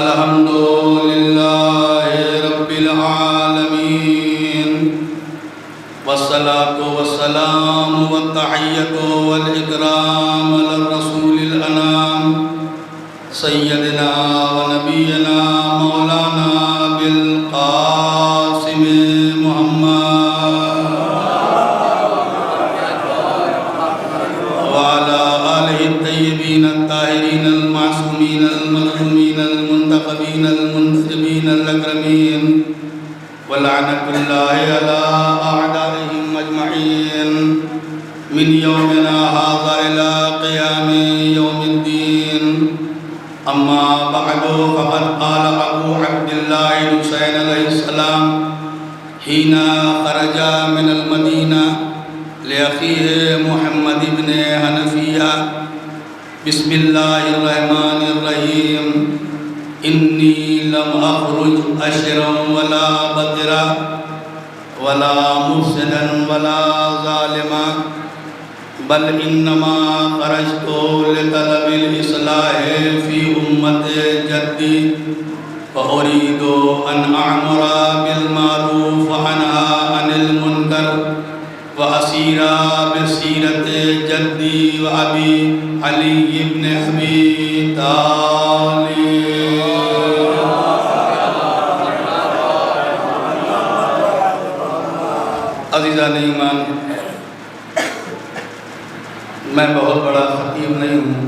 الحمد لله رب العالمين والصلاة والسلام والتحية والإكرام للرسول الأنام سيدنا ونبينا مولانا بالقاسم محمد وعلى آله الطيبين الطاهرين المعصومين المظلومين المنتخبين المنتجبين الأكرمين ولعنة الله على أعدائهم أجمعين من يومنا هذا إلى قيام يوم الدين. أما بعد فقد قال أبو عبد الله الحسين عليه السلام حين خرج من المدينة لأخيه محمد بن حنفية: بسم الله الرحمن الرحيم إني لم أخرج أشرا ولا بدرا ولا مفسدا ولا ظالما بل إنما خرجت لطلب الإصلاح في أمة جدي فأريد أن أعمر بالمعروف وأنهى عن المنكر وأسير بسيرة جدي وأبي علي بن أبي طالب. عزیزان ایمان، میں بہت بڑا خطیب نہیں ہوں،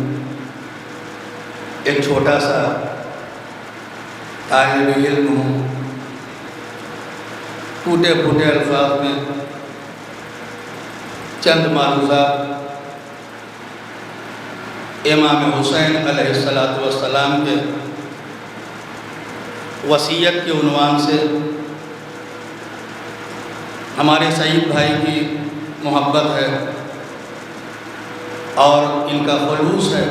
ایک چھوٹا سا طالب علم ہوں. ٹوٹے پھوٹے الفاظ میں چند معروضات امام حسین علیہ السلام کے وصیت کے عنوان سے ہمارے سعید بھائی کی محبت ہے اور ان کا خلوص ہے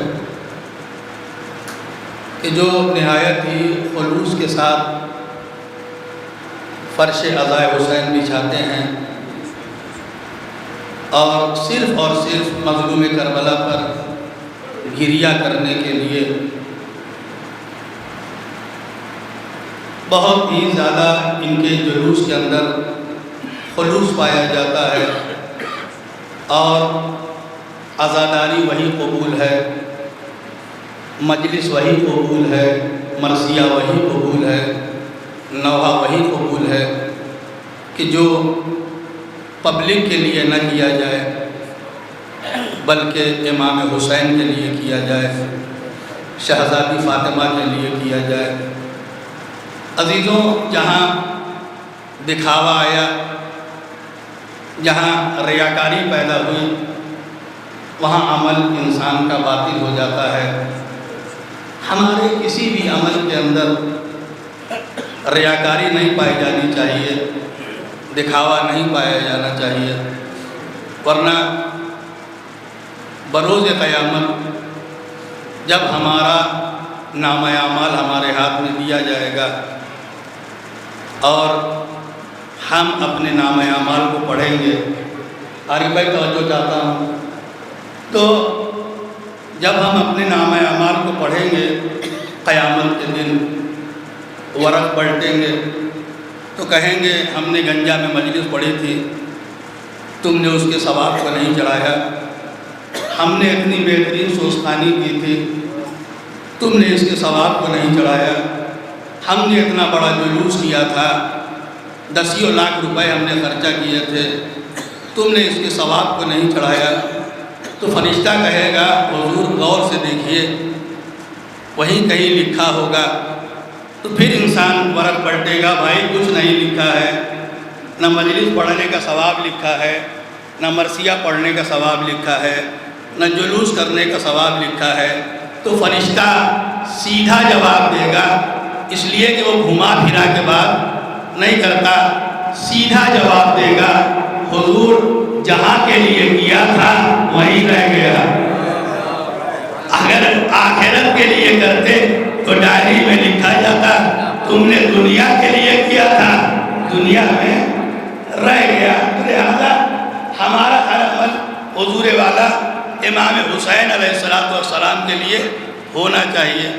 کہ جو نہایت ہی خلوص کے ساتھ فرش عزائے حسین بچھاتے ہیں اور صرف مظلوم کربلا پر گھریا کرنے کے لیے بہت ہی زیادہ ان کے جلوس کے اندر خلوص پایا جاتا ہے اور عزاداری وہی قبول ہے، مجلس وہی قبول ہے، مرثیہ وہی قبول ہے، نوحہ وہی قبول ہے کہ جو پبلک کے لیے نہ کیا جائے بلکہ امام حسین کے لیے کیا جائے، شہزادی فاطمہ کے لیے کیا جائے. عزیزوں، جہاں دکھاوا آیا، جہاں ریاکاری پیدا ہوئی، وہاں عمل انسان کا باطل ہو جاتا ہے. ہمارے کسی بھی عمل کے اندر ریاکاری نہیں پائی جانی چاہیے، دکھاوا نہیں پایا جانا چاہیے، ورنہ بروز قیامت جب ہمارا نامہ اعمال ہمارے ہاتھ میں دیا جائے گا اور ہم اپنے نامہ اعمال کو پڑھیں گے. عارف بھائی توجہ چاہتا ہوں. تو جب ہم اپنے نامہ اعمال کو پڑھیں گے قیامت کے دن ورق پلٹیں گے تو کہیں گے ہم نے گنجا میں مجلس پڑھی تھی، تم نے اس کے ثواب کو نہیں چڑھایا. ہم نے اتنی بہترین سوستانی کی تھی، تم نے اس کے ثواب کو نہیں چڑھایا. ہم نے اتنا بڑا جلوس کیا تھا، 10 لاکھ روپے ہم نے خرچہ کیے تھے، تم نے اس کے ثواب کو نہیں چڑھایا. تو فرشتہ کہے گا حضور غور سے دیکھیے، وہیں کہیں لکھا ہوگا. تو پھر انسان ورق پلٹے گا، بھائی کچھ نہیں لکھا ہے، نہ مجلس پڑھنے کا ثواب لکھا ہے، نہ مرثیہ پڑھنے کا ثواب لکھا ہے، نہ جلوس کرنے کا ثواب لکھا ہے. تو فرشتہ سیدھا جواب دے گا، اس لیے کہ وہ گھما پھرا کے بات نہیں کرتا، سیدھا جواب دے گا حضور جہاں کے لیے کیا تھا وہیں رہ گیا. اگر آخرت کے لیے کرتے تو ڈائری میں لکھا جاتا تم نے دنیا کے لیے کیا تھا، دنیا میں رہ گیا. لہذا ہمارا ہر عمل حضور والا امام حسین علیہ السلام کے لیے ہونا چاہیے.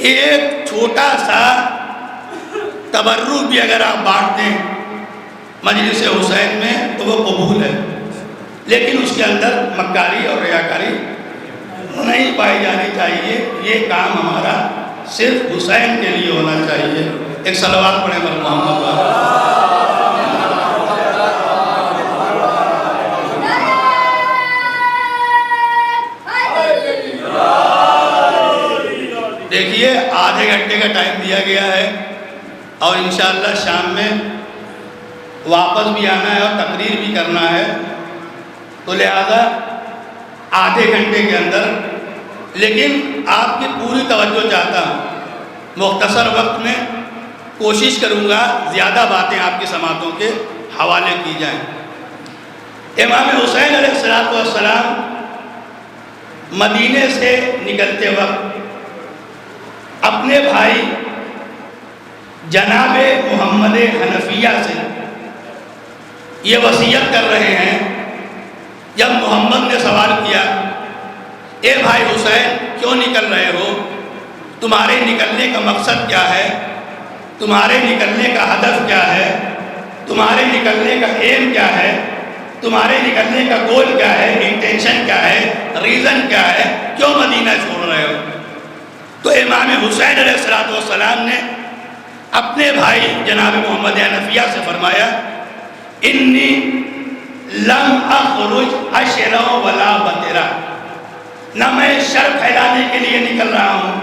ایک چھوٹا سا تبرک بھی اگر آپ بانٹ دیں مجلس حسین میں تو وہ قبول ہے، لیکن اس کے اندر مکاری اور ریاکاری نہیں پائی جانی چاہیے۔ یہ کام ہمارا صرف حسین کے لیے ہونا چاہیے۔ ایک صلوات پڑھیں بر محمد وآلہ۔ دیکھیے آدھے گھنٹے کا ٹائم دیا گیا ہے اور انشاءاللہ شام میں واپس بھی آنا ہے اور تقریر بھی کرنا ہے، تو لہذا آدھے گھنٹے کے اندر، لیکن آپ کی پوری توجہ چاہتا ہوں۔ مختصر وقت میں کوشش کروں گا زیادہ باتیں آپ کی سماعتوں کے حوالے کی جائیں۔ امام حسین علیہ السلام مدینے سے نکلتے وقت اپنے بھائی جناب محمد حنفیہ سے یہ وصیت کر رہے ہیں۔ جب محمد نے سوال کیا، اے بھائی حسین کیوں نکل رہے ہو؟ تمہارے نکلنے کا مقصد کیا ہے؟ تمہارے نکلنے کا ہدف کیا ہے؟ تمہارے نکلنے کا ایم کیا ہے؟ تمہارے نکلنے کا گول کیا ہے؟ انٹینشن کیا ہے؟ ریزن کیا ہے؟ کیوں مدینہ چھوڑ رہے ہو؟ تو امام حسین علیہ السلام نے اپنے بھائی جناب محمد حنفیہ سے فرمایا، انی لم اخرج اشرا ولا بطرا، نہ میں شر پھیلانے کے لیے نکل رہا ہوں،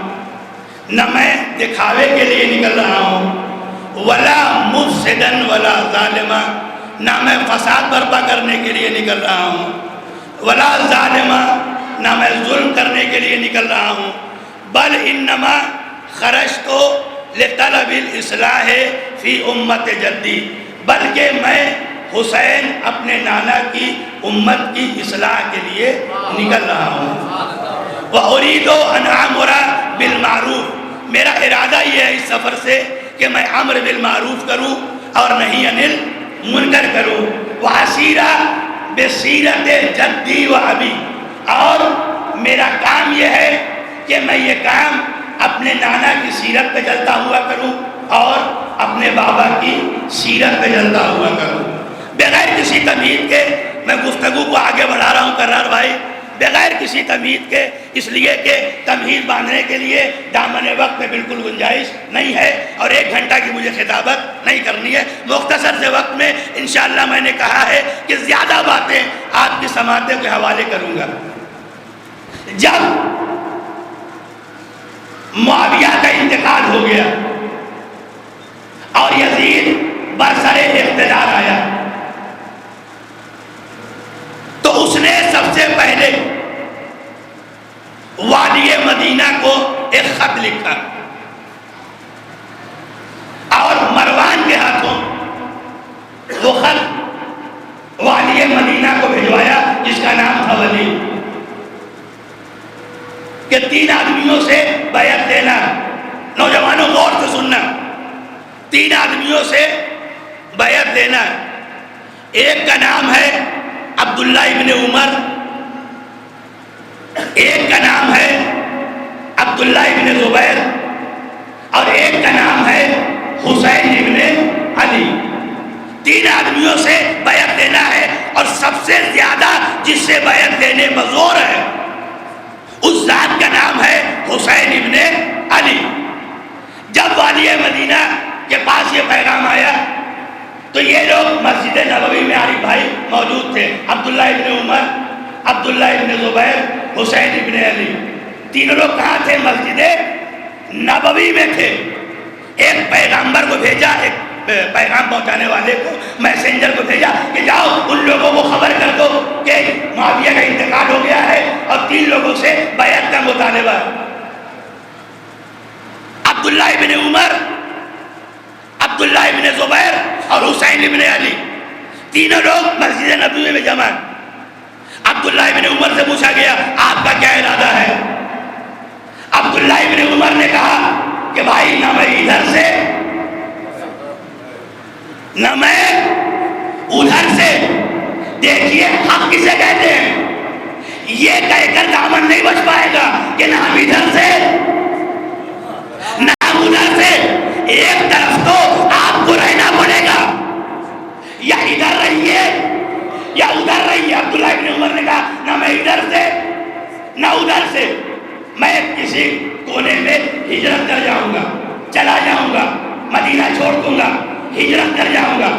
نہ میں دکھاوے کے لیے نکل رہا ہوں، ولا مفسدا ولا ظالما، نہ میں فساد برپا کرنے کے لیے نکل رہا ہوں، ولا ظالما، نہ میں ظلم کرنے کے لیے نکل رہا ہوں، بل انما خرجت لطلب الاصلاح فی امت جدی، بلکہ میں حسین اپنے نانا کی امت کی اصلاح کے لیے نکل رہا ہوں۔ وَأُرِيدُ أَنْ أَعْمُرَ بِالْمَعْرُوفِ، میرا ارادہ یہ ہے اس سفر سے کہ میں امر بالمعروف کروں اور نہیں عن المنکر کروں۔ وَأَسِيرَ بِسِيرَةِ جَدِّي وَأَبِي، اور میرا کام یہ ہے کہ میں یہ کام اپنے نانا کی سیرت پہ چلتا ہوا کروں اور اپنے بابا کی سیرت پہ چلتا ہوا کروں۔ بغیر کسی تمہید کے میں گفتگو کو آگے بڑھا رہا ہوں کرار بھائی، بغیر کسی تمہید کے، اس لیے کہ تمہید باندھنے کے لیے دامن وقت میں بالکل گنجائش نہیں ہے اور 1 گھنٹہ کی مجھے خطابت نہیں کرنی ہے۔ مختصر سے وقت میں انشاءاللہ میں نے کہا ہے کہ زیادہ باتیں آپ کی سماعتوں کے حوالے کروں گا۔ جب معاویہ کا انتقال ہو گیا اور یزید برسر اقتدار آیا، تو اس نے سب سے پہلے والی مدینہ کو ایک خط لکھا اور مروان کے ہاتھوں وہ خط والی مدینہ کو بھجوایا، جس کا نام تھا ولی، کہ 3 آدمیوں سے بیعت لینا۔ نوجوانوں غور سے سننا، 3 آدمیوں سے بیعت لینا۔ ایک کا نام ہے عبداللہ ابن عمر، ایک کا نام ہے عبداللہ ابن زبیر، اور ایک کا نام ہے حسین ابن علی۔ 3 آدمیوں سے بیعت لینا ہے، اور سب سے زیادہ جس سے بیعت لینے پر زور ہے اس ذات کا نام ہے حسین ابن علی۔ جب والی مدینہ کے پاس یہ پیغام آیا تو یہ لوگ مسجد نبوی میں علی بھائی موجود تھے، عبداللہ ابن عمر، عبداللہ ابن زبیر، حسین ابن علی، تینوں لوگ کہاں تھے؟ مسجد نبوی میں تھے۔ ایک پیغمبر کو بھیجا، ایک پیغام پہنچانے والے کو، میسنجر کو بھیجا کہ جاؤ ان لوگوں کو خبر کر دو کہ معاویہ کا انتقال ہو گیا ہے اور 3 لوگوں سے بیعت کا مطالبہ۔ عبداللہ ابن عمر، عبداللہ ابن زبیر اور حسین ابن علی، تینوں لوگ مسجد نبوی میں جمع۔ عبداللہ ابن عمر سے پوچھا گیا آپ کا کیا ارادہ ہے؟ عبداللہ ابن عمر نے کہا کہ بھائی نہ میں ادھر سے نہ میں ادھر سے، دیکھیے حق کسے کہتے ہیں، یہ کہہ کر دامن نہیں بچ پائے گا کہ نہ ہم ادھر سے نہ ادھر سے، میں کسی کونے میں ہجرت کر جاؤں گا، چلا جاؤں گا، مدینہ چھوڑ دوں گا، ہجرت کر جاؤں گا۔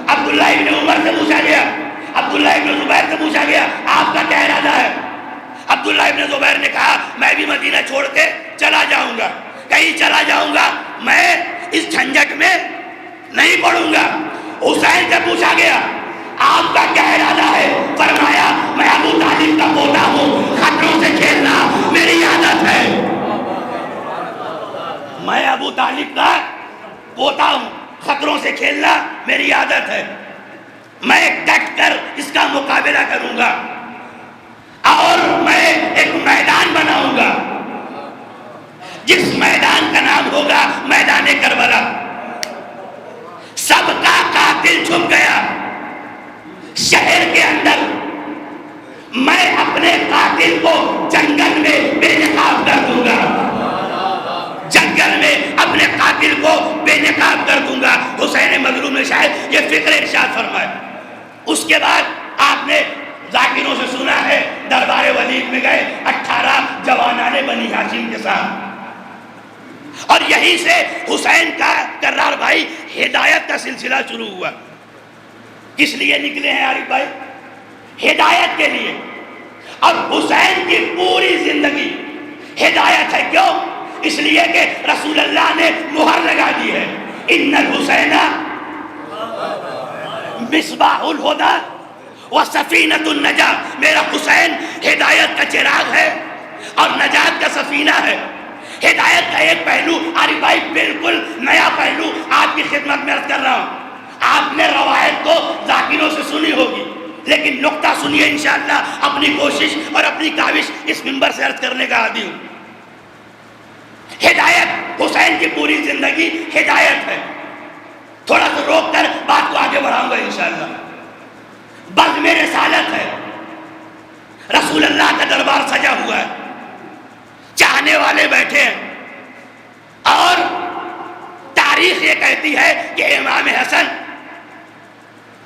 عبداللہ ابن عمر سے پوچھا گیا، عبداللہ ابن زبیر سے پوچھا گیا آپ کا کیا ارادہ ہے؟ عبداللہ ابن زبیر نے کہا میں بھی مدینہ چھوڑ کے چلا جاؤں گا، کہیں چلا جاؤں گا، میں اس جھنجٹ میں نہیں پڑوں گا۔ حسین سے پوچھا گیا آپ کا کیا ارادہ ہے؟ فرمایا میں ابو طالب کا پوتا ہوں، خطروں سے کھیلنا میری عادت ہے۔ میں ابو طالب کا پوتا ہوں، خطروں سے کھیلنا میری عادت ہے، میں ڈٹ کر اس کا مقابلہ کروں گا اور میں ایک میدان بناؤں گا جس میدان کا نام ہوگا میدان کربلا۔ سب کا قاتل چھپ گیا شہر کے اندر، میں اپنے قاتل کو جنگل میں بے نقاب کر دوں گا، جنگل میں اپنے قاتل کو بے نقاب کر دوں گا۔ حسین مظلوم نے شاید یہ فکر ارشاد فرمایا۔ اس کے بعد آپ نے ذاکروں سے سنا ہے دربار ولید میں گئے 18 جوانان بنی ہاشم کے ساتھ، اور یہیں سے حسین کا کرار بھائی ہدایت کا سلسلہ شروع ہوا۔ کس لیے نکلے ہیں عارف بھائی؟ ہدایت کے لیے۔ اور حسین کی پوری زندگی ہدایت ہے۔ کیوں؟ اس لیے کہ رسول اللہ نے مہر لگا دی ہے، ان الحسین مصباح الہدی وسفینۃ النجاۃ، میرا حسین ہدایت کا چراغ ہے اور نجات کا سفینہ ہے۔ ہدایت کا ایک پہلو عارف بھائی بالکل نیا پہلو آپ کی خدمت میں عرض کر رہا ہوں۔ آپ نے روایت کو ذاکروں سے سنی ہوگی، لیکن نقطہ سنیے انشاءاللہ، اپنی کوشش اور اپنی کاوش اس منبر سے عرض کرنے کا عادی ہوں۔ ہدایت، حسین کی پوری زندگی ہدایت ہے۔ تھوڑا سا روک کر بات کو آگے بڑھاؤں گا انشاءاللہ۔ بزم رسالت ہے، رسول اللہ کا دربار سجا ہوا ہے، چاہنے والے بیٹھے ہیں، اور تاریخ یہ کہتی ہے کہ امام حسن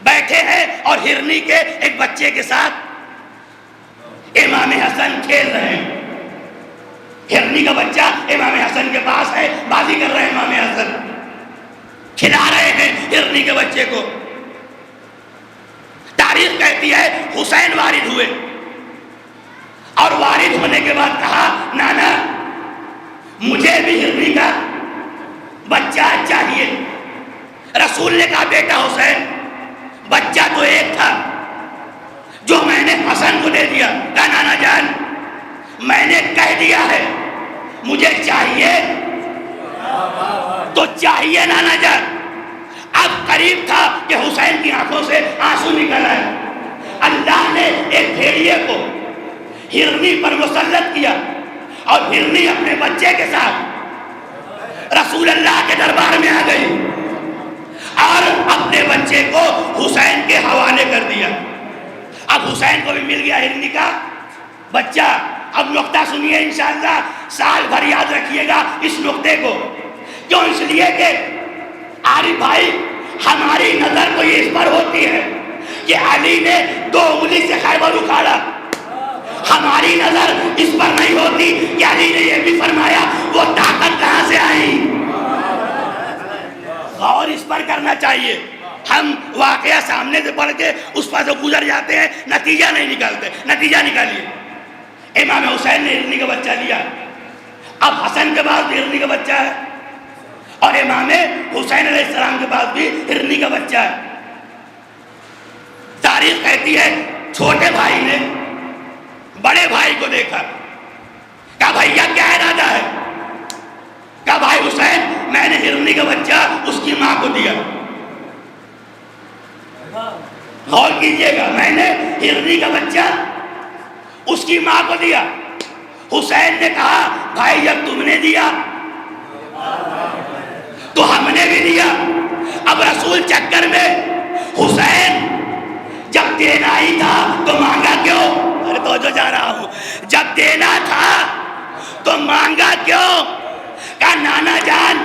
بیٹھے ہیں اور ہرنی کے ایک بچے کے ساتھ امام حسن کھیل رہے ہیں۔ ہرنی کا بچہ امام حسن کے پاس ہے، بازی کر رہے ہیں، امام حسن کھلا رہے ہیں ہرنی کے بچے کو۔ تاریخ کہتی ہے حسین وارد ہوئے، اور وارد ہونے کے بعد کہا نانا مجھے بھی ہرنی کا بچہ چاہیے۔ رسول نے کہا بیٹا حسین بچہ تو ایک تھا جو میں نے حسن کو دے دیا۔ کہا نانا جان میں نے کہہ دیا ہے مجھے چاہیے تو چاہیے نانا جان۔ اب قریب تھا کہ حسین کی آنکھوں سے آنسو نکل آئے۔ اللہ نے ایک بھیڑیے کو ہرنی پر مسلط کیا، اور ہرنی اپنے بچے کے ساتھ رسول اللہ کے دربار میں آ گئی اور اپنے بچے کو حسین کے حوالے کر دیا۔ اب حسین کو بھی مل گیا ہرنی کا بچہ۔ اب نقطہ سنیے انشاءاللہ، سال بھر یاد رکھیے گا اس نقطے کو۔ کیوں؟ اس لیے کہ عارف بھائی ہماری نظر تو یہ اس پر ہوتی ہے کہ علی نے 2 انگلی سے خیبر اکھاڑا، ہماری نظر اس پر نہیں ہوتی کہ علی نے یہ بھی فرمایا وہ طاقت کہاں سے آئی۔ غور اس پر کرنا چاہیے۔ ہم واقعہ سامنے سے پڑھ کے اس پر سے گزر جاتے ہیں، نتیجہ نہیں نکالتے۔ نتیجہ نکالیے، امام حسین نے ہرنی کا بچہ لیا، اب حسن کے بعد بھی ہرنی کا بچہ ہے، اور امام حسین علیہ السلام کے بعد بھی ہرنی کا بچہ ہے۔ تاریخ کہتی ہے چھوٹے بھائی نے بڑے بھائی کو دیکھا، کہا بھیا کیا ارادہ ہے؟ کہا بھائی حسین میں نے ہرنی کا بچہ اس کی ماں کو دیا۔ غور کیجئے گا، میں نے ہرنی کا بچہ اس کی ماں کو دیا۔ حسین نے کہا بھائی جب تم نے دیا تو ہم نے بھی دیا۔ اب رسول چکر میں حسین جب دینا ہی تھا تو مانگا کیوں؟ ارے توجہ جا رہا ہوں، جب دینا تھا تو مانگا کیوں؟ کہا نانا جان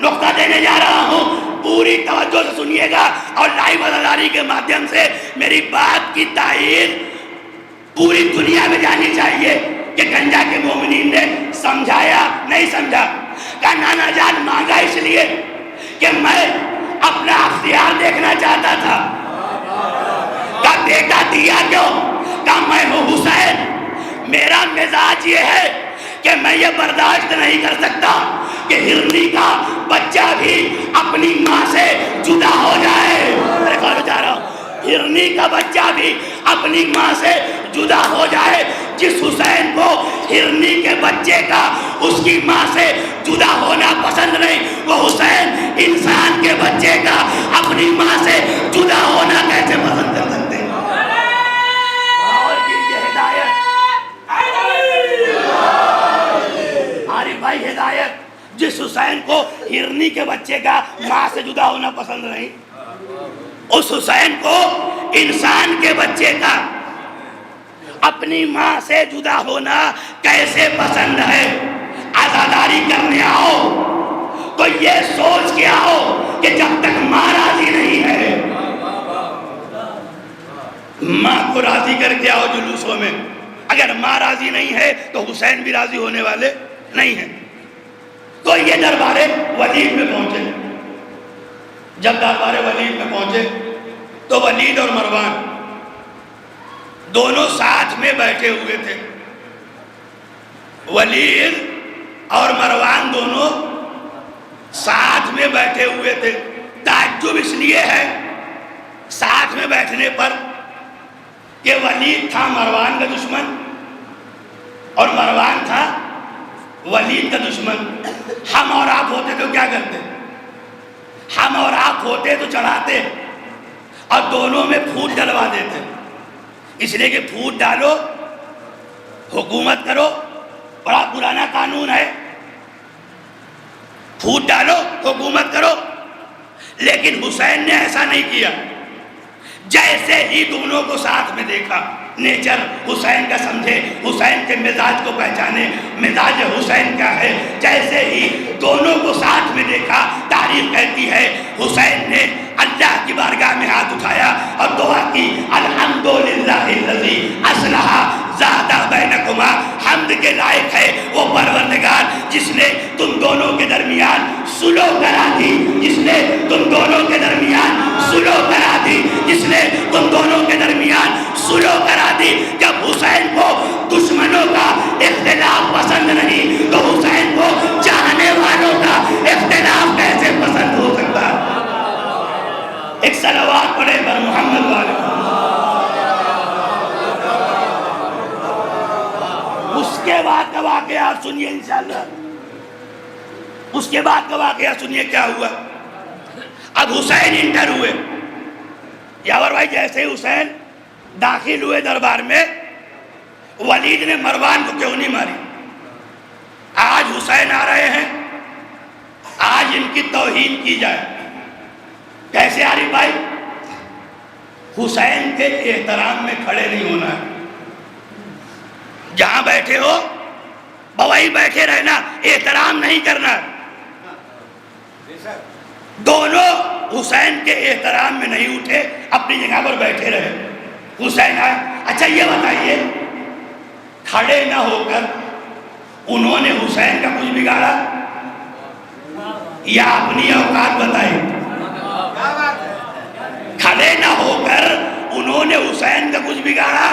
نقطہ دینے جا رہا ہوں، پوری توجہ سے سنیے گا، اور لائیو اداری کے مادھیم سے میری بات کی تائید پوری دنیا میں جانی چاہیے کہ مزاج یہ ہے کہ میں یہ برداشت نہیں کر سکتا کہ ہرنی کا بچہ بھی اپنی ماں سے جدا ہو جائے. جا رہا ہوں. ہرنی کا بچہ بھی اپنی ماں سے جدا ہو جائے. جس حسین کو ہرنی کے بچے کا اس کی ماں سے جدا ہونا پسند نہیں، وہ حسین انسان کے بچے کا اپنی ماں سے جدا ہونا کیسے پسند کر سکتے ہیں؟ اور یہ ہدایت عارف بھائی، ہدایت جس حسین کو ہرنی کے بچے کا ماں سے جدا ہونا پسند نہیں، اس حسین کو انسان کے بچے کا اپنی ماں سے جدا ہونا کیسے پسند ہے؟ عزاداری کرنے آؤ تو یہ سوچ کے آؤ کہ جب تک ماں راضی نہیں ہے، ماں کو راضی کر کے آؤ جلوسوں میں. اگر ماں راضی نہیں ہے تو حسین بھی راضی ہونے والے نہیں ہیں. تو یہ دربار ولید میں پہنچے. جب دربار ولید میں پہنچے تو ولید اور مروان دونوں ساتھ میں بیٹھے ہوئے تھے. ولید اور مروان دونوں ساتھ میں بیٹھے ہوئے تھے. تعجب اس لیے ہے ساتھ میں بیٹھنے پر کہ ولید تھا مروان کا دشمن اور مروان تھا ولید کا دشمن. ہم اور آپ ہوتے تو کیا کرتے؟ ہم اور آپ ہوتے تو چڑھاتے اور دونوں میں پھوٹ ڈلوا دیتے. اس لیے کہ پھوٹ ڈالو حکومت کرو، بڑا پرانا قانون ہے، پھوٹ ڈالو حکومت کرو. لیکن حسین نے ایسا نہیں کیا. جیسے ہی دونوں کو ساتھ میں دیکھا، نیچر حسین کا سمجھے، حسین کے مزاج کو پہچانے، مزاج حسین کا ہے. جیسے ہی دونوں کو ساتھ میں دیکھا، تاریخ کہتی ہے حسین نے اللہ کی بارگاہ میں ہاتھ اٹھایا اور دعا کی، الحمدللہ الذی اصلح ذات بینکما. حمد کے لائق ہے وہ پروردگار جس نے تم دونوں کے درمیان صلح کرا دی، جس نے تم دونوں کے درمیان صلح کرا دی، جس نے تم دونوں کے درمیان صلح کرا دی. جب حسین کو دشمنوں کا اختلاف پسند نہیں تو حسین کو چاہنے والوں کا اختلاف کیسے پسند ہو سکتا ہے؟ ایک صلوات پڑھے بر محمد والے. اس کے بعد کا واقعہ آپ سنیے انشاءاللہ. اس کے بعد کا واقعہ سنیے کیا ہوا. اب حسین انٹر ہوئے. یاور بھائی جیسے حسین داخل ہوئے دربار میں، ولید نے مروان کو کیوں نہیں ماری؟ آج حسین آ رہے ہیں، آج ان کی توہین کی جائے. کیسے عارف بھائی؟ حسین کے احترام میں کھڑے نہیں ہونا ہے. جہاں بیٹھے ہو وہیں بیٹھے رہنا، احترام نہیں کرنا. دونوں حسین کے احترام میں نہیں اٹھے، اپنی جگہ پر بیٹھے رہے. حسین آئے. اچھا یہ بتائیے، کھڑے نہ ہو کر انہوں نے حسین کا کچھ بگاڑا یا اپنی اوقات بتائی؟ کھڑے نہ ہو کر انہوں نے حسین کا کچھ بگاڑا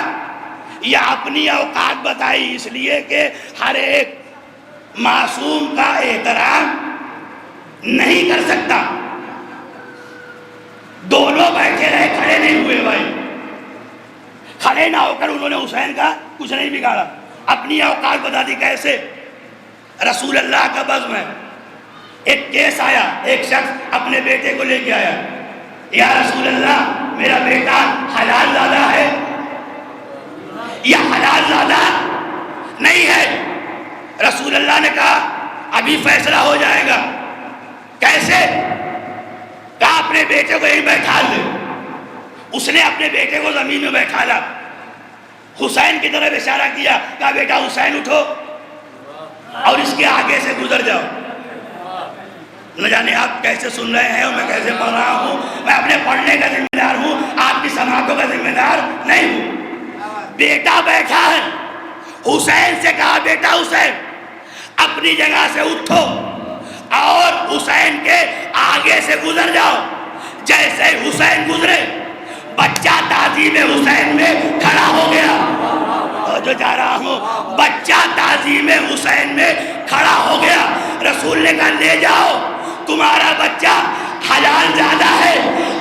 یا اپنی اوقات بتائی؟ اس لیے کہ ہر ایک معصوم کا احترام نہیں کر سکتا. دونوں بیٹھے رہے، کھڑے نہیں ہوئے. بھائی کھڑے نہ ہو کر انہوں نے حسین کا کچھ نہیں بگاڑا، اپنی اوقات بتا دی. کیسے؟ رسول اللہ کا بزم ہے. ایک کیس آیا، ایک شخص اپنے بیٹے کو لے کے آیا، یا رسول اللہ میرا بیٹا حلال زادہ ہے یا حلال زادہ نہیں ہے؟ رسول اللہ نے کہا ابھی فیصلہ ہو جائے گا. کیسے؟ کہا اپنے بیٹے کو یہیں بیٹھا لے. اس نے اپنے بیٹے کو زمین میں بیٹھا لا، حسین کی طرف اشارہ کیا، کہا بیٹا حسین اٹھو اور اس کے آگے سے گزر جاؤ. نہ جانے آپ کیسے سن رہے ہیں اور میں کیسے پڑھ رہا ہوں. میں اپنے پڑھنے کا ذمہ دار ہوں، آپ کی سماعتوں کا ذمہ دار نہیں ہوں. بیٹا بیٹھا ہے، حسین سے کہا بیٹا حسین اپنی جگہ سے اٹھو اور حسین کے آگے سے گزر جاؤ. جیسے حسین گزرے، بچہ تعظیم حسین میں کھڑا ہو گیا. جو جا رہا ہوں، بچہ تعظیم حسین میں کھڑا ہو گیا. رسول نے کہا لے جاؤ، تمہارا بچہ حلال زیادہ ہے،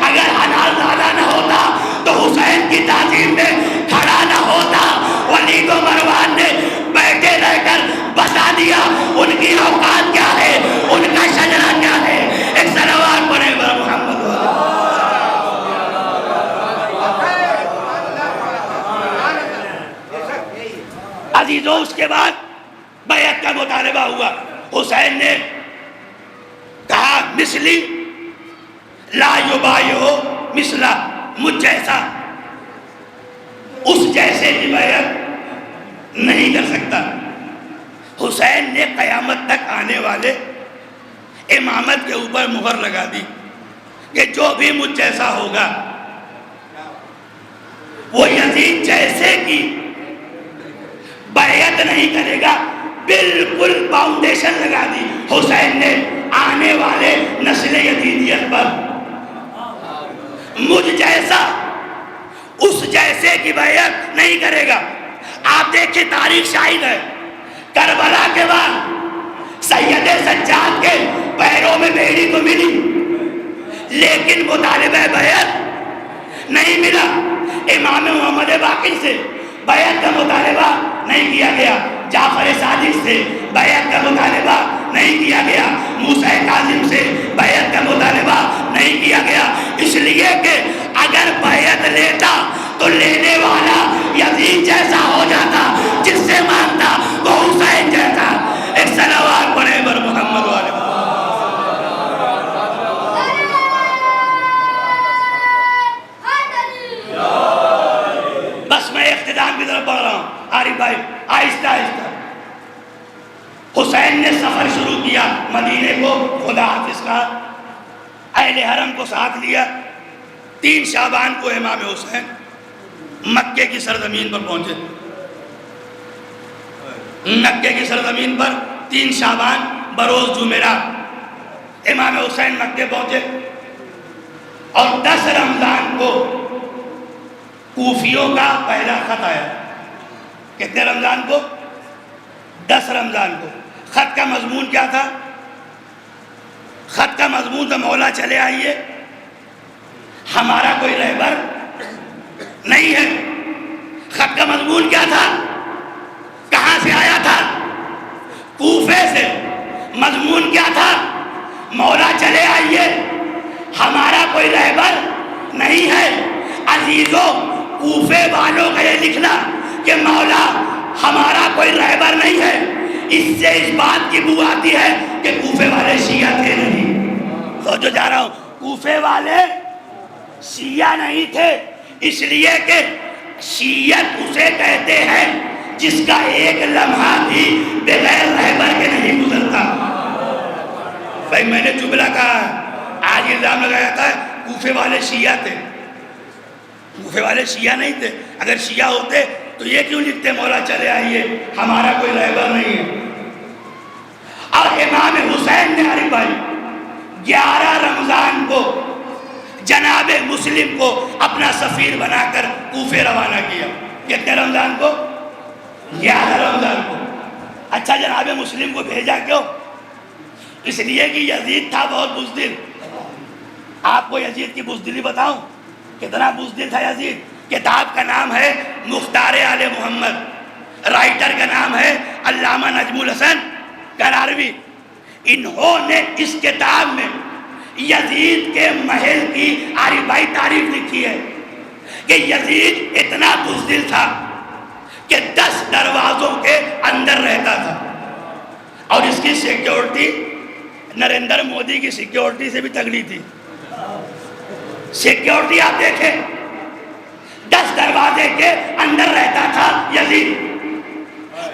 اگر حلال زیادہ نہ ہوتا تو حسین کی تعظیم میں کھڑا نہ ہوتا. ولید و مروان نے بیٹھے رہ کر بتا دیا ان کی اوقات کیا ہے، ان کا شجرہ کیا ہے. ایک صلوات پڑھیں بر محمد. عزیزوں اس کے بعد بیعت کا مطالبہ ہوا. حسین نے کہا مثلی لا یبایعو مثلا، مجھ جیسا اس جیسے کی بیعت نہیں کر سکتا. حسین نے قیامت تک آنے والے امامت کے اوپر مہر لگا دی کہ جو بھی مجھ جیسا ہوگا وہ یزید جیسے کی بیعت نہیں کرے گا. بالکل فاؤنڈیشن لگا دی حسین نے آنے والے نسل یزیدیت پر. مجھ جیسا اس جیسے کی بیعت نہیں کرے گا. آپ دیکھیں تاریخ شاہد ہے، کربلا کے بعد سید سجاد کے پیروں میں بیڑی تو ملی لیکن مطالبہ بیعت نہیں ملا. امام محمد باقر سے بیعت کا مطالبہ نہیں کیا گیا، جعفر صادق سے بیعت کا مطالبہ نہیں کیا گیا، موسیٰ کاظم سے بیعت کا مطالبہ نہیں کیا گیا. اس لیے کہ اگر بیعت لیتا تو لینے والا یزید جیسا ہو جاتا، جس سے مانتا وہ حسین جیسا. ایک صلوات پڑھیں بر محمد والے. بس میں اختتام کی طرف بڑھ رہا ہوں. عارف بھائی آہستہ آہستہ حسین نے سفر شروع کیا مدینے کو. خدا حافظ کا اہل حرم کو ساتھ لیا. 3 شعبان کو امام حسین مکے کی سرزمین پر پہنچے. مکے کی سرزمین پر 3 شعبان بروز جمعرات امام حسین مکے پہنچے اور 10 رمضان کو کوفیوں کا پہلا خط آیا. کتنے رمضان کو؟ 10 رمضان کو. خط کا مضمون کیا تھا؟ خط کا مضمون تھا مولا چلے آئیے، ہمارا کوئی رہبر نہیں ہے. خط کا مضمون کیا تھا؟ کہاں سے آیا تھا؟ کوفے سے. مضمون کیا تھا؟ مولا چلے آئیے، ہمارا کوئی رہبر نہیں ہے. عزیزوں کوفے والوں کا یہ لکھنا کہ مولا ہمارا کوئی رہبر نہیں ہے، اس سے اس بات کی بو آتی ہے کہ کوفے والے شیعہ تھے نہیں. تو جو جا رہا ہوں، کوفے والے شیعہ نہیں تھے، اس لیے کہ شیعت اسے کہتے ہیں جس کا ایک لمحہ بھی بغیر رہبر کے نہیں گزرتا. بھائی میں نے جملہ کہا، آج الزام لگایا تھا کوفے والے شیعہ تھے. کوفے والے شیعہ نہیں تھے. اگر شیعہ ہوتے تو یہ کیوں لکھتے مولا چلے آئیے ہمارا کوئی رہبر نہیں ہے. اور امام حسین نے عارف بھائی 11 رمضان کو جناب مسلم کو اپنا سفیر بنا کر کوفے روانہ کیا. کتنے رمضان کو؟ 11 رمضان کو. اچھا جناب مسلم کو بھیجا کیوں؟ اس لیے کہ یزید تھا بہت بزدل. آپ کو یزید کی بزدلی بتاؤں کتنا بزدل تھا یزید. کتاب کا نام ہے مختار آل محمد، رائٹر کا نام ہے علامہ نجم الحسن کراروی. انہوں نے اس کتاب میں یزید کے محل کی عارف بھائی تعریف لکھی ہے کہ یزید اتنا بزدل تھا کہ 10 دروازوں کے اندر رہتا تھا اور اس کی سیکیورٹی نریندر مودی کی سیکیورٹی سے بھی تگڑی تھی. سیکیورٹی آپ دیکھیں 10 دروازے کے اندر رہتا تھا یزید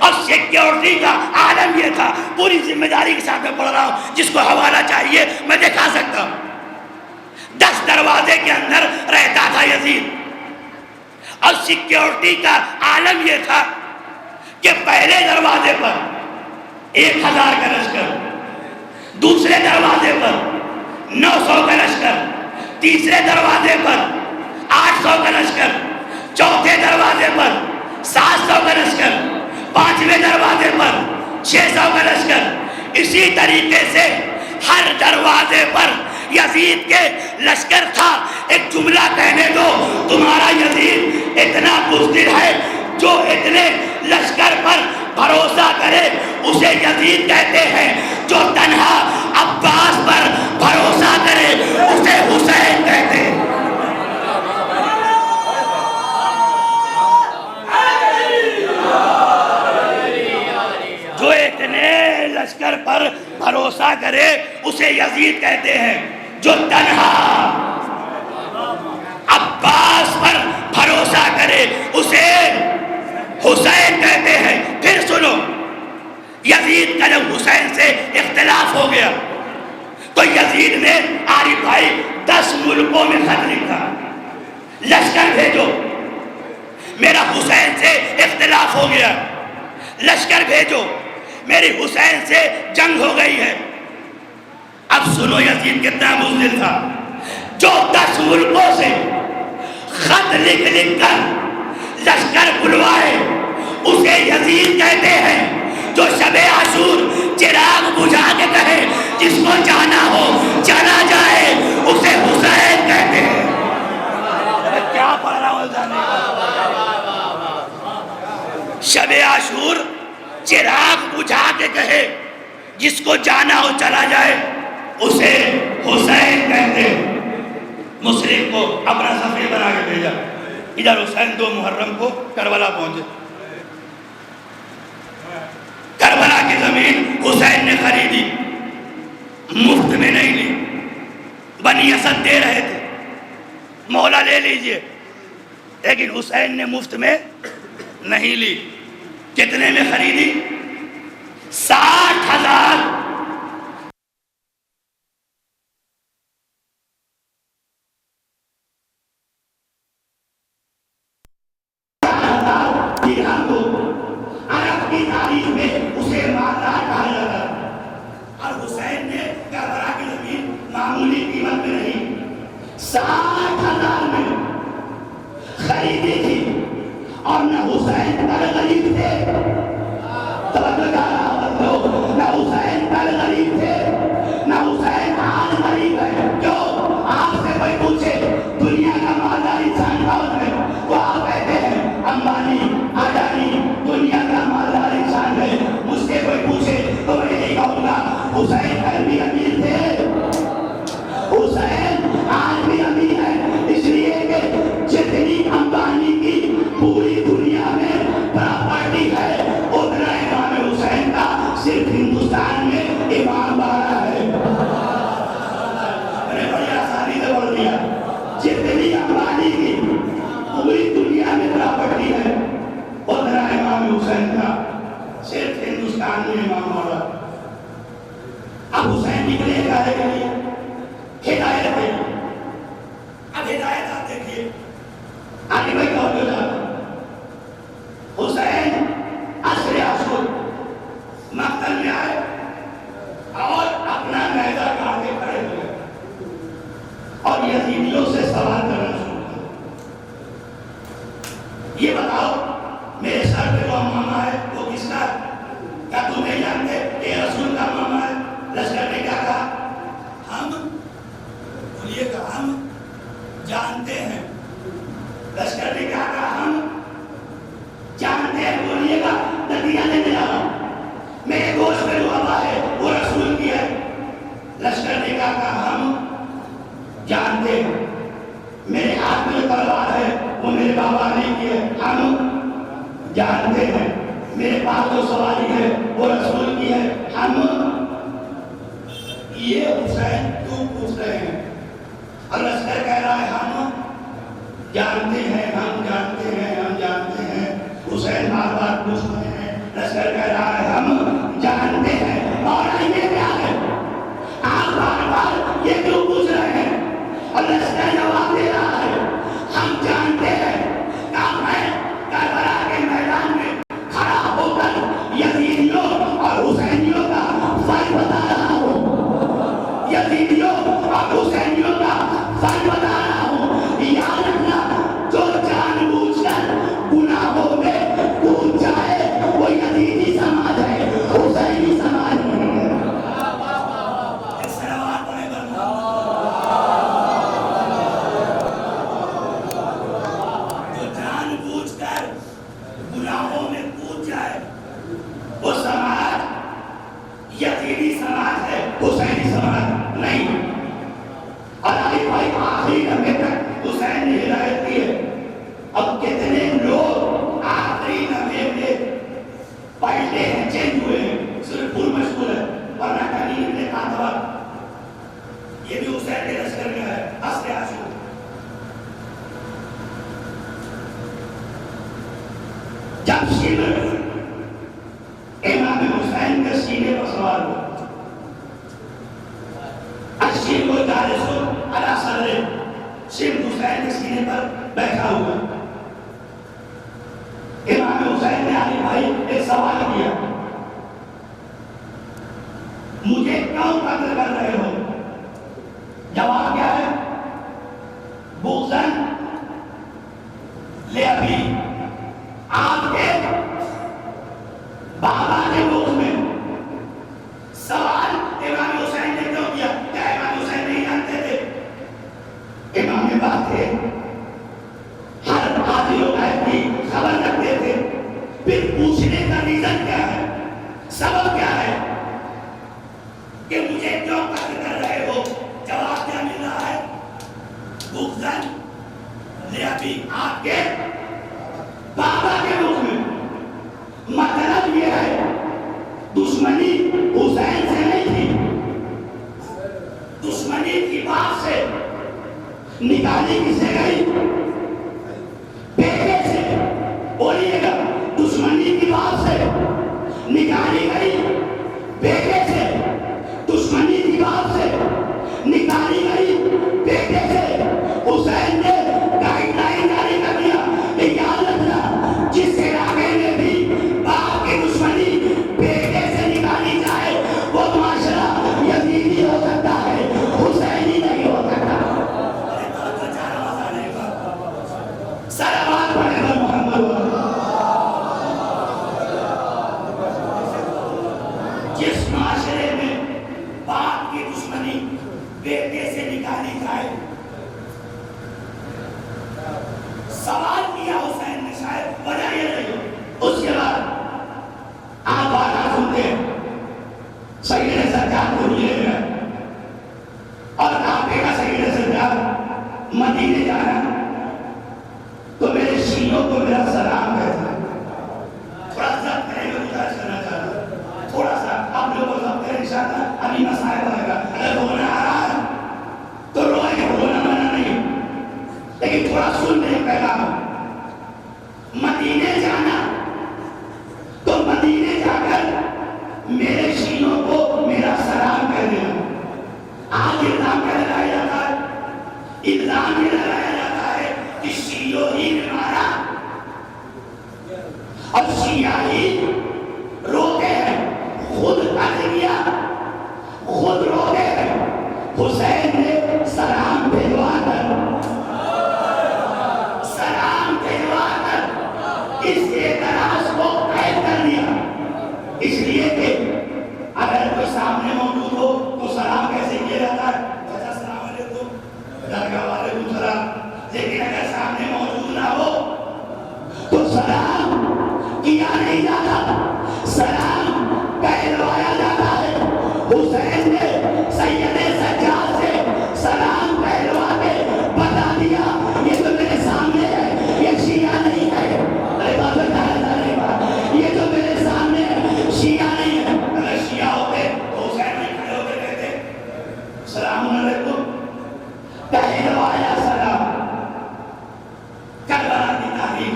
اور سیکیورٹی کا عالم یہ تھا. پوری ذمہ داری کے ساتھ میں پڑھ رہا ہوں، جس کو حوالہ چاہیے میں دکھا سکتا ہوں. 10 دروازے کے اندر رہتا تھا یزید اور سیکیورٹی کا عالم یہ تھا کہ پہلے دروازے پر 1000 کا لشکر، دوسرے دروازے پر 900 کا لشکر، تیسرے دروازے پر 800 کا لشکر، چوتھے دروازے پر 700 کا لشکر 5ویں دروازے پر 600 کا لشکر. اسی طریقے سے ہر دروازے پر یزید کے لشکر تھا. ایک جملہ کہنے دو, تمہارا یزید اتنا بزدل ہے جو اتنے لشکر پر بھروسہ کرے اسے یزید کہتے ہیں, جو تنہا عباس پر بھروسہ کرے اسے حسین کہتے ہیں. جو اتنے لشکر پر بھروسہ کرے اسے یزید کہتے ہیں, جو تنہا عباس پر بھروسہ کرے اسے حسین کہتے ہیں. پھر سنو, یزید کا جب حسین سے اختلاف ہو گیا تو یزید نے عارف بھائی 10 ملکوں میں خط لکھا, لشکر بھیجو, میرا حسین سے اختلاف ہو گیا, لشکر بھیجو, میری حسین سے جنگ ہو گئی ہے. اب سنو یزید کتنا بزدل تھا, جو 10 ملکوں سے خط لکھ لکھ کر لشکر بلوائے اسے یزید کہتے ہیں. جو شب عاشور چراغ بجھا کے کہے جس کو جانا ہو چلا جائے اسے حسین کہتے ہیں. کیا پڑھ رہا ہوں جانے شب عاشور چراغ بجھا کے کہے جس کو جانا ہو چلا جائے اسے حسین کہتے ہیں. مسلم کو اپنا سفیر بنا کے بھیجا, ادھر حسین 2 محرم کو کربلا پہنچے. کربلا کی زمین حسین نے خریدی, مفت میں نہیں لی, بنی اسد دے رہے تھے, مولا لے لیجئے, لیکن حسین نے مفت میں نہیں لی. کتنے میں خریدی؟ 60,000. عرب کی تاریخ میں اسے مالدار کہا جاتا ہے. اور حسین نے کربلا کی زمین معمولی قیمت میں نہیں 60,000 میں خریدی تھی. اور نہ حسین پر غریب تھے, نہ حسین پر غریب تھے, نہ حسین آج غریب ہے. کیوں؟ آپ سے کوئی پوچھے دنیا کا مالدار انسان کون ہے, وہ آپ کہتے ہیں امبانی, اڈانی دنیا کا مالدار انسان ہے. مجھ سے کوئی پوچھے تو میں یہی کہوں گا حسین پر بھی امیر تھے. حسین آج بھی امیر ہے, اس لیے کہ جتنی امبانی کی پوری دنیا میں پراپرٹی ہے اتنا امام حسین کا صرف ہندوستان میں امام باڑہ ہے. میں نے بڑی آسانی سے بول دیا, جتنی امبانی کی پوری دنیا میں پراپرٹی ہے اتنا امام حسین کا صرف ہندوستان میں امام باڑہ. اب حسین نکلے گارے کے لیے ہدایت ہے. اب ہدایت آپ دیکھیے آگے بھائی کہو جو جاتا حسین عصر عاشور مقتل میں آئے اور اپنا نیزہ کاٹ کے کھڑے ہوئے اور یزیدیوں سے سوال کرنا شروع کیا. یہ بتاؤ میرے سر پہ جو امامہ ہے وہ کس کا ہے؟ کیا تم نہیں جانتے یہ رسول کا امامہ ہے؟ لشکر نے کیا کہا؟ ہم بولیے کہ ہم جانتے ہیں. لشکر نے کیا کہا؟ ہم جانتے ہیں. بولیے گا نتیجہ دینے جا رہا ہوں, میرے گوشت میں جو ہوا ہے وہ رسول کی ہے. لشکر نے کیا کہا؟ ہم جانتے ہیں. میرے ہاتھ میں جو تلوار ہے وہ میرے بابا نے کی ہے. ہم جانتے ہیں. میرے پاس جو سواری ہے وہ رسول کی ہے. ہم یہ حسین کیوں پوچھ رہے ہیں؟ اور لشکر کہہ رہا ہے ہم جانتے ہیں, ہم جانتے ہیں, ہم جانتے ہیں. حسین بار بار پوچھ رہے ہیں, لشکر کہہ رہا ہے ہم جانتے ہیں. اور یہ کیا ہے؟ آپ بار بار یہ کیوں پوچھ رہے ہیں؟ اور لشکر جواب دے رہا ہے ہم جانتے ہیں. کام ہے کربلا کے میدان میں کھڑا ہو کر یزیدیوں اور حسینیوں کا فرق بتا رہا ہوں. یزیدیوں اور حسینیوں کا فرق بتا رہا ہوں. یاد رکھنا جو جان بوجھ کر گناہوں میں چینج ہوئے ہیں، صرف پھول مشغول ہے، ورنہ کہیں ابن قاتبہ یہ بھی حسین کے لشکر میں ہے، اصل عاشور۔ جب شمر امام حسین کے سینے پر سوار ہوا، الشمر کو جالس علی صدرہ، شمر حسین کے سینے پر بیٹھا ہوا۔ امام حسین نے علی بھائی ایک سوال کیا، مجھے کیوں قتل کر رہے ہو؟ جواب کیا ہے؟ بغضاً لأبی، آپ کے بابا کے بغض میں۔ سوال امام حسین نے کیوں کیا؟ کیا امام حسین نہیں جانتے تھے؟ امام بات تھے، ہر حاضر و غائب کی خبر رکھتے تھے، پھر پوچھنے کا ریزن کیا ہے، سبب کیا ہے کہ مجھے کیوں قتل کر رہے ہو؟ جواب کیا مل رہا ہے؟ بغضاً لأبی، آپ کے بابا کے بغض میں۔ مطلب یہ ہے دشمنی حسین سے نہیں تھی، دشمنی کی بات سے نکالی کسے گئی؟ بیٹے سے۔ بولیے گا، دشمنی کی بات سے نکالی گئی بیٹے سے، دشمنی کی بات سے نکالی گئی بیٹے سے۔ حسین نے گائیڈ لائن جاری کر دیا کہ یاد رکھنا، جس علاقے میں بھی باپ کی دشمنی بیٹے سے نکالی جائے وہ معاشرہ یزیدی ہو سکتا ہے، حسینی نہیں ہو سکتا۔ صلوات پڑھے گا محمد۔ جس معاشرے میں باپ کی دشمنی بیٹے سے نکالی جائے، سوال کیا حسین نے، شاید وجہ یہ رہی۔ اس کے بعد آپ آنا سنتے سید سجاد کو ملے گئے اور آپ کا سید سجاد مدینے جانا تو میرے شیعوں کو میرا سلام کہتا ہے۔ تھوڑا سا کریں گے، گزارش کرنا چاہتا ہوں، تھوڑا سا آپ لوگوں کو سب کریں انشاءاللہ، ابھی مسائل آئے گا، اگر رونا آ رہا ہے تو روئے گا، رونا منع نہیں، لیکن تھوڑا سن نہیں پہلا۔ مدینے جانا تو مدینے جا کر میرے شیعوں کو میرا سلام کہہ دینا۔ آج الزام کیا لگایا جاتا ہے؟ الزام یہ لگایا جاتا ہے کہ شیعوں ہی نے مارا اور شیعہ ہی روتے ہیں، خود قتل کیا، خود روتے ہیں۔ حسین نے سلام بھیجوا کر اس اعتراض کو قید کر دیا، اس لیے کہ اگر کوئی سامنے موجود ہو تو سلام کیسے کیا جاتا ہے؟ السلام علیکم، درگاہ وعلیکم السلام، لیکن اگر سامنے موجود نہ ہو تو سلام کیا نہیں جاتا، سلام کہلوایا جاتا ہے۔ حسین نے سید سجاد سے سلام کہلوا کے بتا دیا، یہ تو میرے سامنے ہے، یہ شیعہ نہیں ہے، یہ جو میرے سامنے شیعہ نہیں ہے۔ اگر شیعہ ہوتے تو حسین نہیں کھڑے ہوتے کہتے السلام علیکم، کہلوایا سلام۔ کربلا کی تاریخ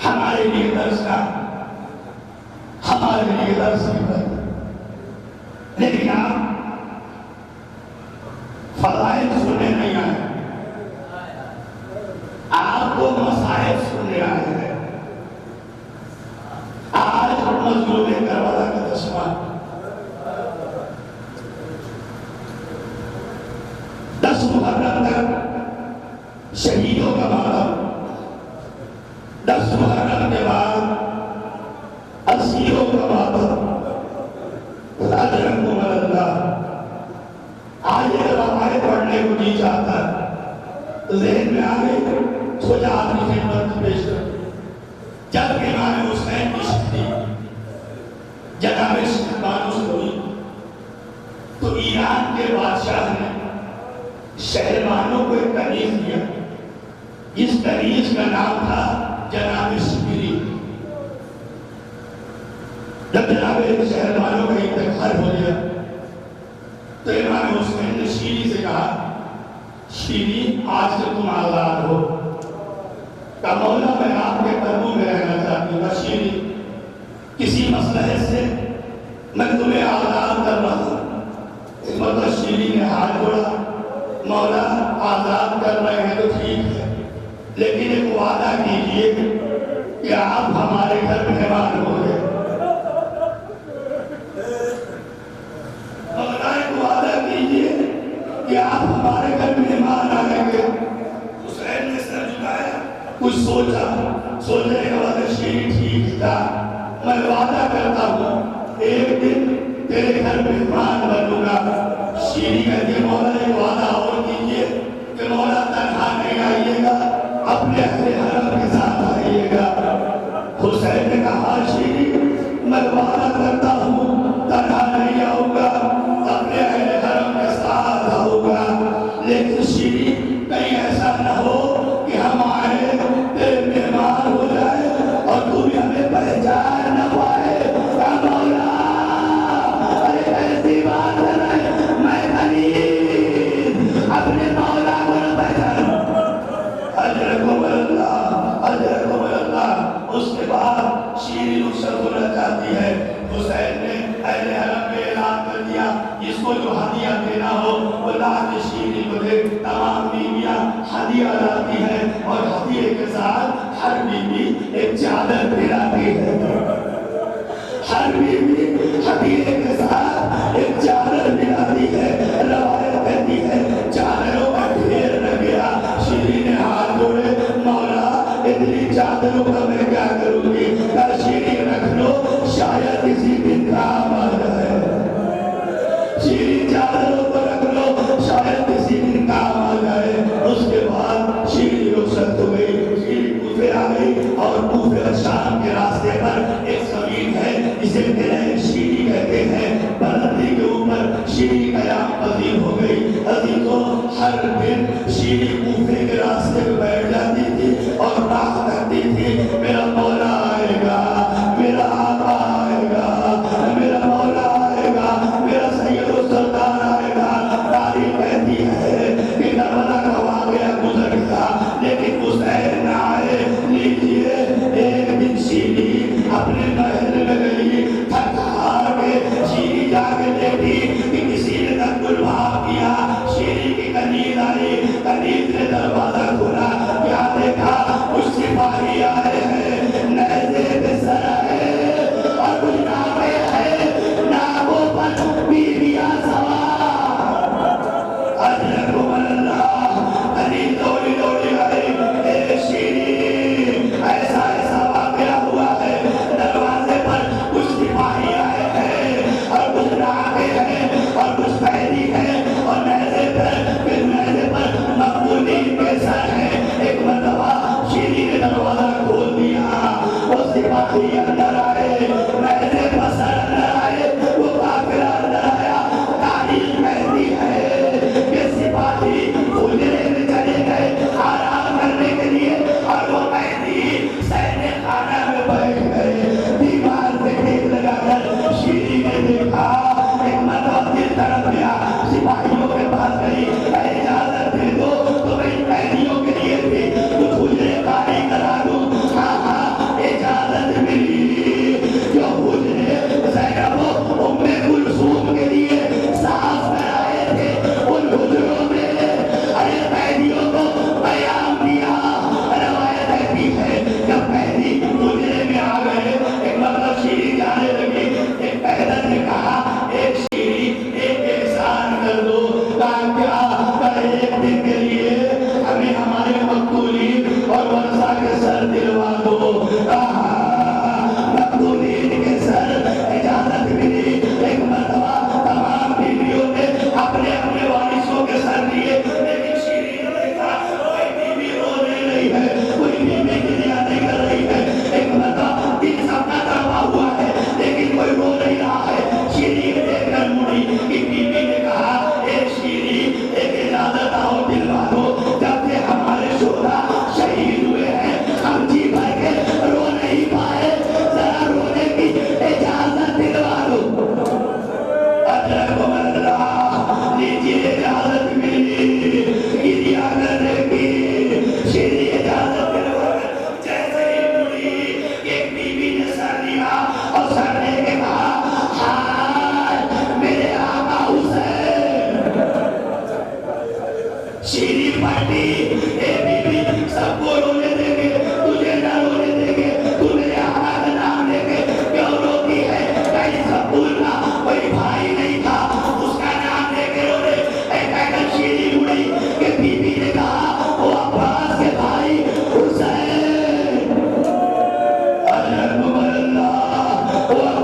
ہمارے لیے درس کا، ہمارے لیے درس کی بات، لیکن آپ فضائل سننے نہیں آئے، آپ کو مسائل سننے آئے ہیں۔ آج مظلوم کربلا کا 10واں 10 محرم تک شہیدوں کا ماتم، 10 محرم کے بعد اسیروں کا ماتم، اجرکم اللہ۔ آج اگر ہمارے پڑھنے کو نہیں چاہتا تو ذہن میں آ گئی، سوچا آپ کی خدمت میں پیش کر۔ جب امام حسین کی شہادت جناب سلطان سے ہوئی تو ایران کے بادشاہ نے شہربانوں کو ایک کنیز دیا، جس کنیز کا نام تھا جناب سپری۔ جب جناب شہر والوں کا انتقال ہو گیا تو امام حسین نے شیری سے کہا شیری آج سے تم آزاد ہو. کہ مولا میں آپ کے قدموں میں رہنا چاہتی ہوں. شیری کسی مسئلے سے میں تمہیں آزاد کر رہا ہوں. اس مطلب شیری نے ہاتھ جوڑا مولا آزاد کر رہے ہیں تو ٹھیک ہے لیکن ایک وعدہ کیجئے کہ آپ ہمارے گھر مہمان ہو گئے. مولا ایک وعدہ کیجئے کہ آپ ہمارے گھر مہمان آئیں گے. حسین نے سر جھکایا کچھ سوچنے کے بعد شیری ٹھیک تھا میں وعدہ کرتا ہوں ایک دن تیرے گھر مہمان بنوں گا. شیری کہتی مولا ایک وعدہ اور کیجئے کہ مولا تنہا نہیں آئیے گا اپنے اہل حرم کے ساتھ آئیے گا. حسین نے کہا شیری میں وعدہ کرتا ہوں تنہا نہیں آؤں گا اپنے اہل حرم کے ساتھ آؤں گا لیکن شیری کہیں ایسا نہ ہو کہ ہم آئے تیرے مہمان ہو جائے اور تو بھی ہمیں پہچان نہ پائے. مولا ارے ایسی بات ہے میں غریب اپنے مولا کو نہ پہچانوں. اجرکم اللہ اجرکم اللہ. اس کے بعد شیری رخصت ہونا چاہتی ہے. حسین نے اہل حرم میں اعلان کر دیا جس کو جو ہدیہ دینا ہو وہ لا کے شیری کو دے. تمام بیویاں ہدیہ لاتی ہیں اور ہدیے کے ساتھ ہر بیوی ایک چادر پھیلاتی ہے. ہر بیوی ہدیے کے ساتھ ایک چادر پھیلاتی ہے. روایت کہتی ہے چادروں کا ڈھیر نہ گیا. شیری نے ہاتھ جوڑے مولا اتنی چادروں کا میں کیا کروں گی. شیری رکھ لو شاید کسی دن کام آ جائے. شیری چادروں کو رکھ لو شاید کسی دن کام آ جائے. اس کے بعد شیری رخصت ہو گئی. شیری کوفے آ گئی اور کوفے شام کے راستے پر ایک زمین ہے جسے شیری کہتے ہیں. بلندی کے اوپر شیری قیام پذیر ہو گئی. عزیزوں ہر دن شیری کوفے کے راستے پہ بیٹھ جاتی تھی اور بات کرتی تھی میرا مولا آئے گا میرا آقا آئے گا میرا مولا آئے گا میرا سید السلطان آئے گا. تاریخ کہتی ہے کہ کربلا کا واقعہ گزر گیا لیکن حسین نہ آئے. لیجیے ایک دن شیری اپنے محل میں گئی تھک ہار کے. شیری جا کے دیکھی کہ کسی نے تک گلبھاگ کیا. شیری کی نیند آئی